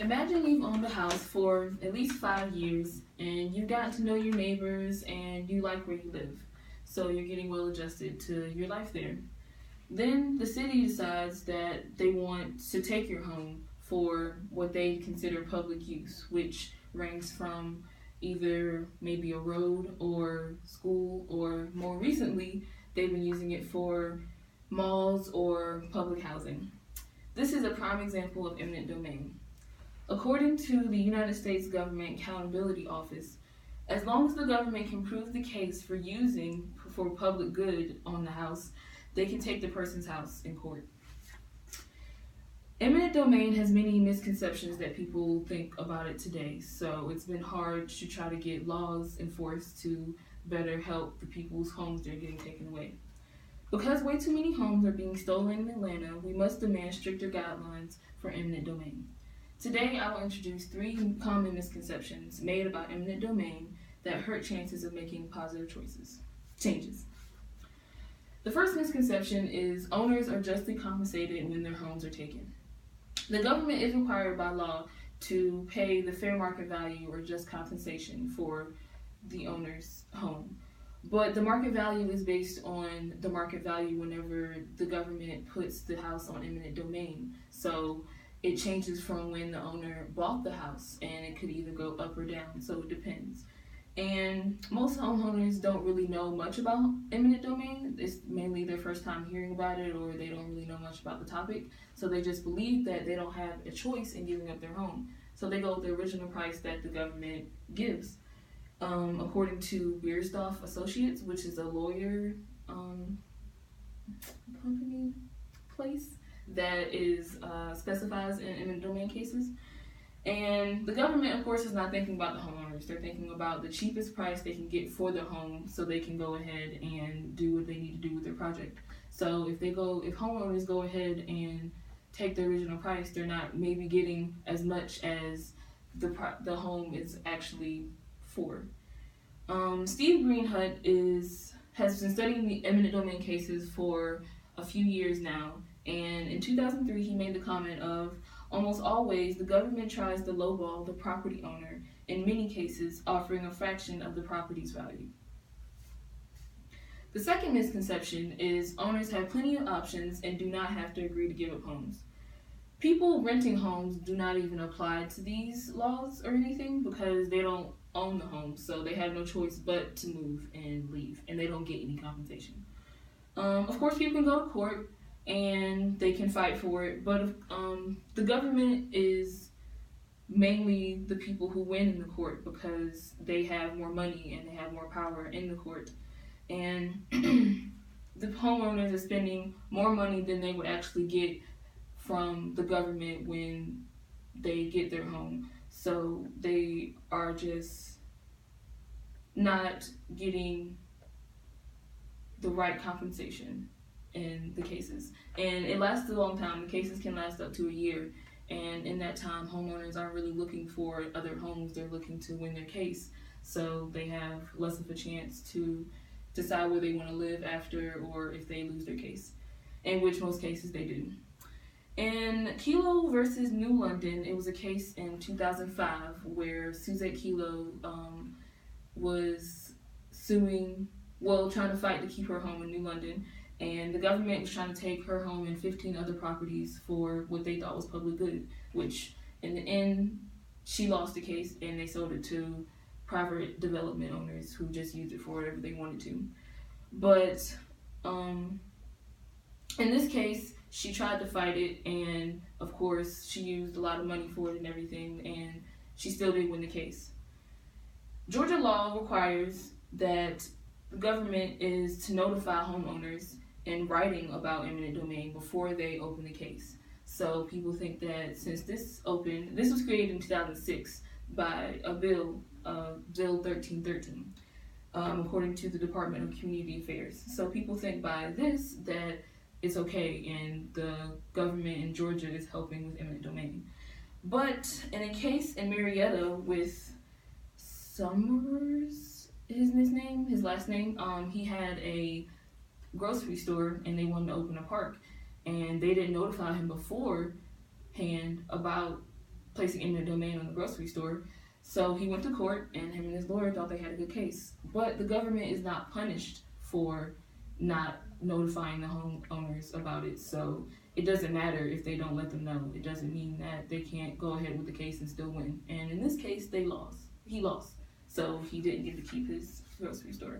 Imagine you've owned a house for at least 5 years and you've gotten to know your neighbors and you like where you live. So you're getting well adjusted to your life there. Then the city decides that they want to take your home for what they consider public use, which ranks from either maybe a road or school, or more recently, they've been using it for malls or public housing. This is a prime example of eminent domain. According to the United States Government Accountability Office, as long as the government can prove the case for using for public good on the house, they can take the person's house in court. Eminent domain has many misconceptions that people think about it today, so it's been hard to try to get laws enforced to better help the people's homes that are getting taken away. Because way too many homes are being stolen in Atlanta, we must demand stricter guidelines for eminent domain. Today, I will introduce 3 common misconceptions made about eminent domain that hurt chances of making positive changes. The first misconception is owners are justly compensated when their homes are taken. The government is required by law to pay the fair market value or just compensation for the owner's home. But the market value is based on the market value whenever the government puts the house on eminent domain. So it changes from when the owner bought the house, and it could either go up or down, so it depends. And most homeowners don't really know much about eminent domain. It's mainly their first time hearing about it, or they don't really know much about the topic. So they just believe that they don't have a choice in giving up their home. So they go with the original price that the government gives. According to Beiersdorf Associates, which is a lawyer company place that is specifies in eminent domain cases. And the government, of course, is not thinking about the homeowners. They're thinking about the cheapest price they can get for their home so they can go ahead and do what they need to do with their project. So if homeowners go ahead and take the original price, they're not maybe getting as much as the home is actually for. Steve Greenhut has been studying the eminent domain cases for a few years now, and in 2003 he made the comment of, almost always the government tries to lowball the property owner, in many cases offering a fraction of the property's value. The second misconception is owners have plenty of options and do not have to agree to give up homes. People renting homes do not even apply to these laws or anything because they don't own the home, so they have no choice but to move and leave, and they don't get any compensation. Of course, people can go to court and they can fight for it, but the government is mainly the people who win in the court because they have more money and they have more power in the court, and the homeowners are spending more money than they would actually get from the government when they get their home, so they are just not getting the right compensation in the cases. And it lasts a long time. The cases can last up to a year, and in that time homeowners aren't really looking for other homes. They're looking to win their case, so they have less of a chance to decide where they want to live after, or if they lose their case, in which most cases they do. In Kelo versus New London, it was a case in 2005 where Suzette Kelo was trying to fight to keep her home in New London, and the government was trying to take her home and 15 other properties for what they thought was public good, which in the end, she lost the case and they sold it to private development owners who just used it for whatever they wanted to. But in this case, she tried to fight it, and of course, she used a lot of money for it and everything, and she still didn't win the case. Georgia law requires that the government is to notify homeowners in writing about eminent domain before they open the case. So people think that since this was created in 2006 by a bill, Bill 1313, according to the Department of Community Affairs. So people think by this that it's okay, and the government in Georgia is helping with eminent domain. But in a case in Marietta with Summers, his last name, he had a grocery store and they wanted to open a park, and they didn't notify him beforehand about placing eminent domain on the grocery store. So he went to court, and him and his lawyer thought they had a good case. But the government is not punished for not notifying the homeowners about it. So it doesn't matter if they don't let them know. It doesn't mean that they can't go ahead with the case and still win. And in this case, they lost. He lost. So he didn't get to keep his grocery store.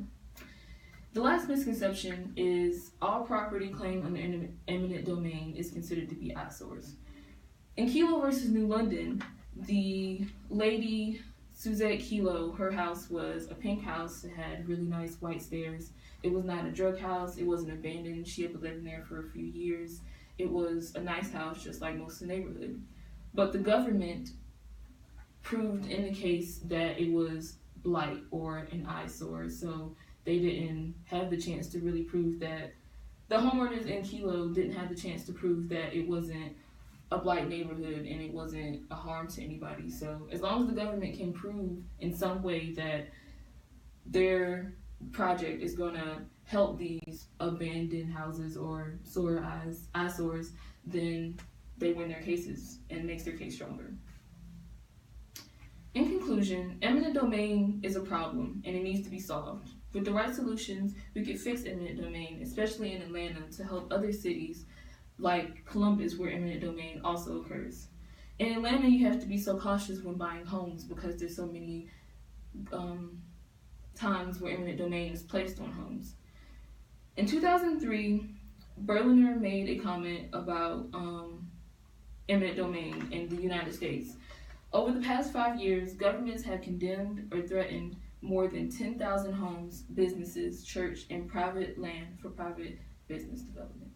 The last misconception is all property claimed under eminent domain is considered to be eyesores. In Kelo versus New London, the lady Suzette Kelo, her house was a pink house. It had really nice white stairs. It was not a drug house. It wasn't abandoned. She had been living there for a few years. It was a nice house, just like most of the neighborhood. But the government proved in the case that it was blight or an eyesore, so they didn't have the chance to really prove that. The homeowners in Kelo didn't have the chance to prove that it wasn't a blight neighborhood and it wasn't a harm to anybody. So as long as the government can prove in some way that their project is going to help these abandoned houses or eyesores, then they win their cases and makes their case stronger. In conclusion, eminent domain is a problem and it needs to be solved. With the right solutions, we could fix eminent domain, especially in Atlanta, to help other cities like Columbus, where eminent domain also occurs. In Atlanta, you have to be so cautious when buying homes because there's so many times where eminent domain is placed on homes. In 2003, Berliner made a comment about eminent domain in the United States. Over the past 5 years, governments have condemned or threatened more than 10,000 homes, businesses, church, and private land for private business development.